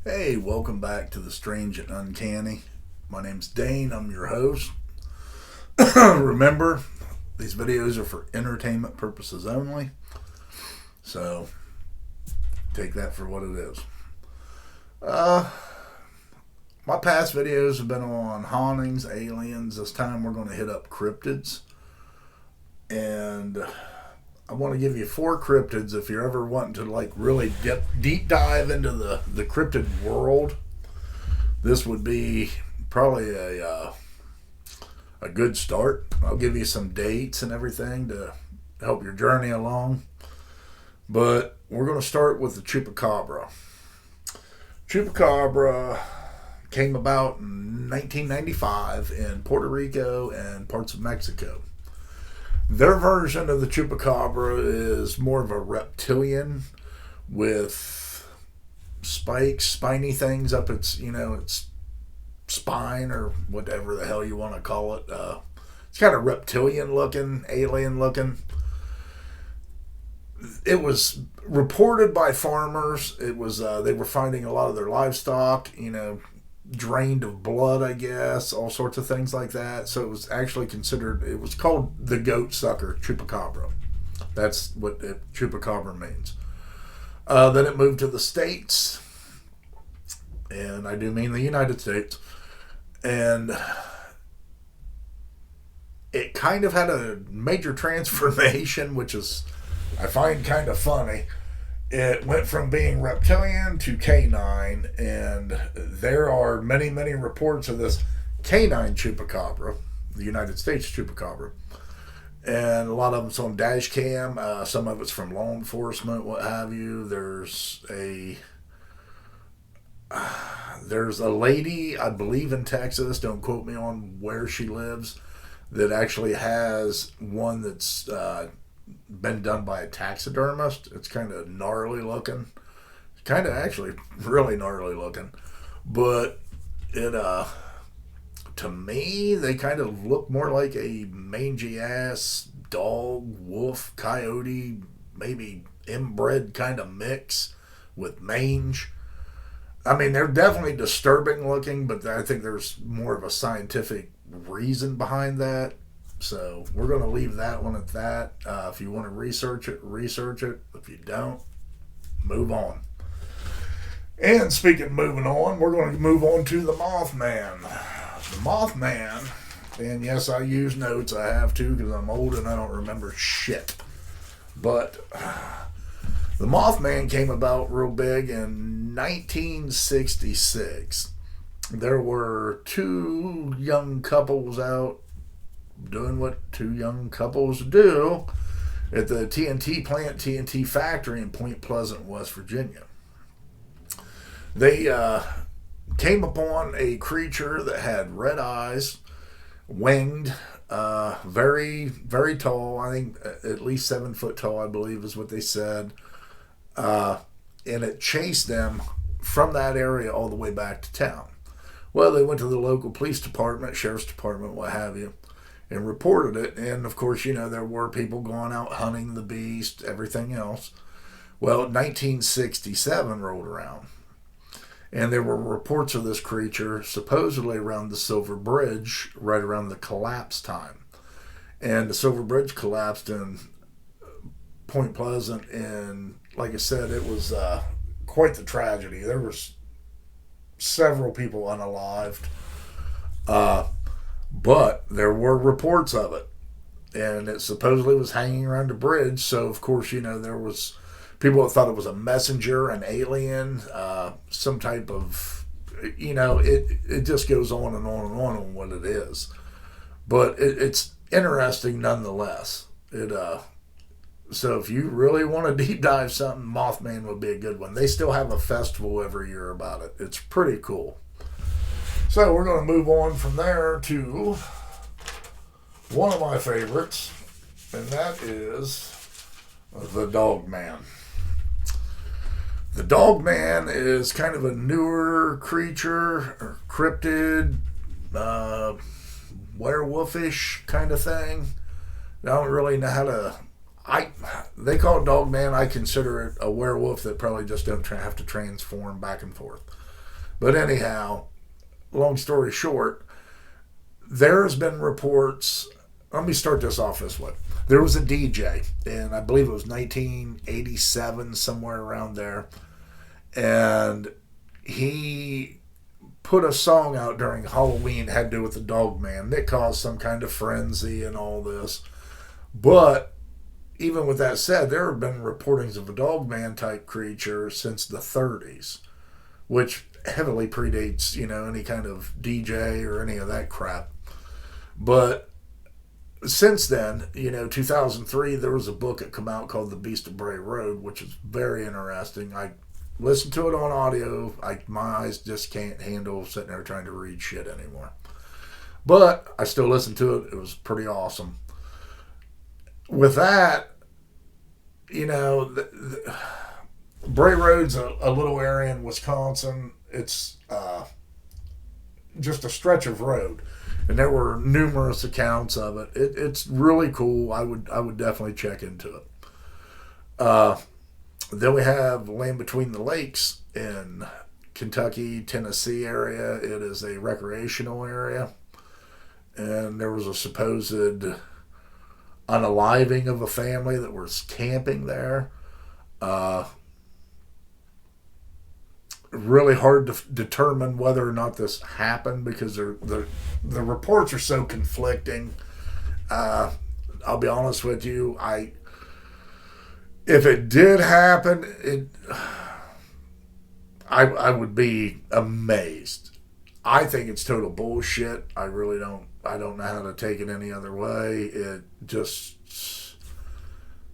Hey, welcome back to the Strange and Uncanny. My name's Dane, I'm your host. Remember, these videos are for entertainment purposes only, so take that for what it is. My past videos have been on hauntings, aliens. This time we're going to hit up cryptids. And I want to give you 4 cryptids if you're ever wanting to really deep dive into the cryptid world. This would be probably a good start. I'll give you some dates and everything to help your journey along. But we're going to start with the Chupacabra. Chupacabra came about in 1995 in Puerto Rico and parts of Mexico. Their version of the Chupacabra is more of a reptilian with spikes, spiny things up its spine or whatever the hell you want to call it. It's kind of reptilian looking, alien looking. It was reported by farmers. It was they were finding a lot of their livestock, drained of blood, I guess, all sorts of things like that. So it was actually considered, it was called the goat sucker, Chupacabra. That's what Chupacabra means. Then it moved to the States, and I do mean the United States, and it kind of had a major transformation, which is, I find kind of funny. It went from being reptilian to canine, and there are many, many reports of this canine Chupacabra, the United States Chupacabra, and a lot of it's on dash cam. Some of it's from law enforcement, what have you. There's a lady, I believe in Texas, don't quote me on where she lives, that actually has one that's been done by a taxidermist. It's kind of gnarly looking. Kind of actually really gnarly looking. But it, to me, they kind of look more like a mangy ass dog, wolf, coyote, maybe inbred kind of mix with mange. I mean, they're definitely disturbing looking, but I think there's more of a scientific reason behind that. So we're going to leave that one at that. If you want to research it, research it. If you don't, move on. And speaking of moving on, we're going to move on to the Mothman. The Mothman, and yes, I use notes. I have to because I'm old and I don't remember shit. But the Mothman came about real big in 1966. There were 2 young couples out doing what 2 young couples do at the TNT plant, TNT factory in Point Pleasant, West Virginia. They came upon a creature that had red eyes, winged, very, very tall. I think at least 7 foot tall, I believe is what they said. And it chased them from that area all the way back to town. Well, they went to the local police department, sheriff's department, what have you, and reported it. And of course, there were people going out hunting the beast, everything else. Well, 1967 rolled around, and there were reports of this creature supposedly around the Silver Bridge, right around the collapse time. And the Silver Bridge collapsed in Point Pleasant, and like I said, it was quite the tragedy. There was several people unalived. But there were reports of it, and it supposedly was hanging around a bridge. So of course, there was people that thought it was a messenger, an alien, some type of, it just goes on and on and on what it is. But it's interesting nonetheless. So if you really want to deep dive something, Mothman would be a good one. They still have a festival every year about it. It's pretty cool. So we're going to move on from there to one of my favorites, and that is the Dogman. The Dogman is kind of a newer creature, or cryptid, werewolfish kind of thing. I don't really know how to... They call it Dogman. I consider it a werewolf that probably just don't have to transform back and forth. But anyhow, long story short, there's been reports. Let me start this off this way. There was a DJ, and I believe it was 1987, somewhere around there, and he put a song out during Halloween, had to do with the Dogman. That caused some kind of frenzy and all this. But even with that said, there have been reportings of a Dogman type creature since the 30s, which heavily predates, any kind of DJ or any of that crap. But since then, 2003, there was a book that came out called The Beast of Bray Road, which is very interesting. I listened to it on audio. My eyes just can't handle sitting there trying to read shit anymore. But I still listened to it. It was pretty awesome. With that, Bray Road's a little area in Wisconsin. It's just a stretch of road, and there were numerous accounts of it. It's really cool. I would definitely check into it. Then we have Land Between the Lakes in Kentucky, Tennessee area. It is a recreational area, and there was a supposed unaliving of a family that was camping there. Really hard to determine whether or not this happened because the reports are so conflicting. I'll be honest with you. If it did happen, I would be amazed. I think it's total bullshit. I really don't. I don't know how to take it any other way. It just,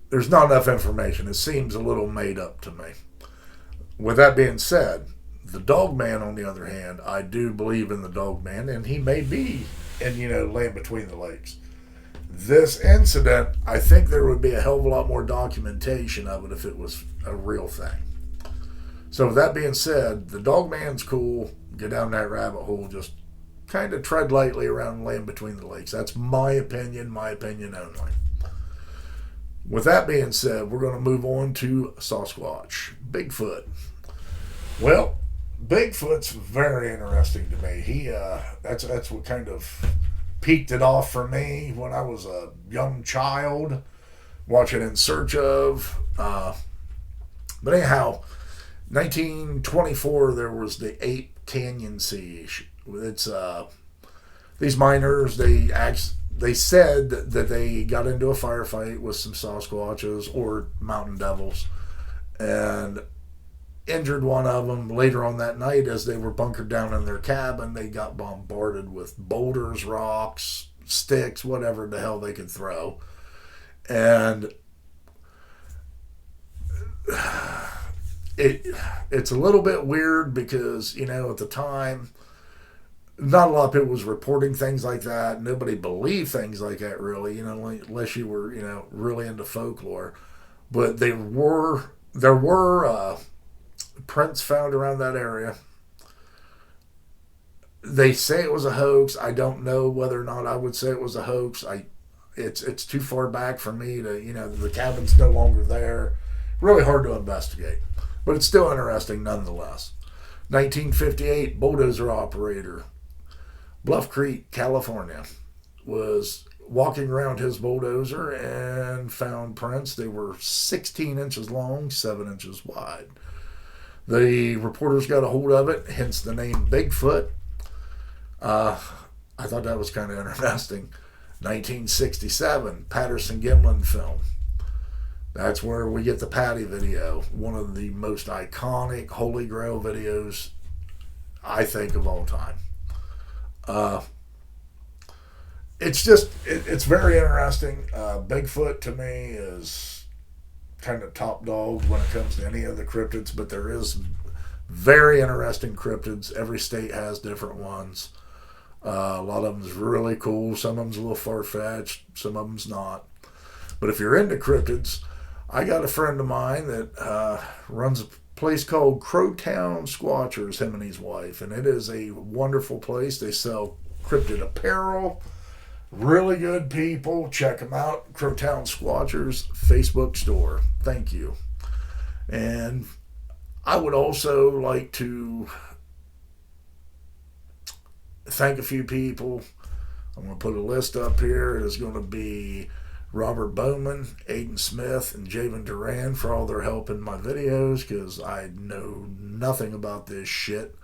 there's not enough information. It seems a little made up to me. With that being said, the Dogman, on the other hand, I do believe in the Dogman, and he may be in, Land Between the Lakes. This incident, I think there would be a hell of a lot more documentation of it if it was a real thing. So with that being said, the Dogman's cool. Get down that rabbit hole. Just kind of tread lightly around Land Between the Lakes. That's my opinion only. With that being said, we're going to move on to Sasquatch, Bigfoot. Well, Bigfoot's very interesting to me. That's what kind of peaked it off for me when I was a young child, watching In Search of. But anyhow, 1924, there was the Ape Canyon siege. It's these miners. They said that they got into a firefight with some Sasquatches or mountain devils, and injured one of them. Later on that night, as they were bunkered down in their cabin, they got bombarded with boulders, rocks, sticks, whatever the hell they could throw. And it's a little bit weird because, at the time, not a lot of people was reporting things like that. Nobody believed things like that, really, unless you were, really into folklore. But there were prints found around that area. They say it was a hoax. I don't know whether or not I would say it was a hoax. It's too far back for me to, the cabin's no longer there. Really hard to investigate. But it's still interesting nonetheless. 1958, bulldozer operator, Bluff Creek, California, was walking around his bulldozer and found prints. They were 16 inches long, 7 inches wide. The reporters got a hold of it, hence the name Bigfoot. I thought that was kind of interesting. 1967, Patterson-Gimlin film. That's where we get the Patty video, one of the most iconic Holy Grail videos, I think, of all time. It's very interesting. Bigfoot, to me, is kind of top dog when it comes to any of the cryptids, but there is very interesting cryptids. Every state has different ones. A lot of them is really cool. Some of them's a little far-fetched. Some of them's not. But if you're into cryptids, I got a friend of mine that runs a place called Crowtown Squatchers, him and his wife, and it is a wonderful place. They sell cryptid apparel. Really good people. Check them out. Crowtown Squatchers Facebook store. Thank you. And I would also like to thank a few people. I'm going to put a list up here. It is going to be Robert Bowman, Aiden Smith, and Javen Duran for all their help in my videos, because I know nothing about this shit.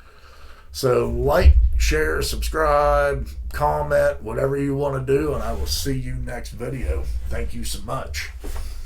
So like, share, subscribe, comment, whatever you want to do, and I will see you next video. Thank you so much.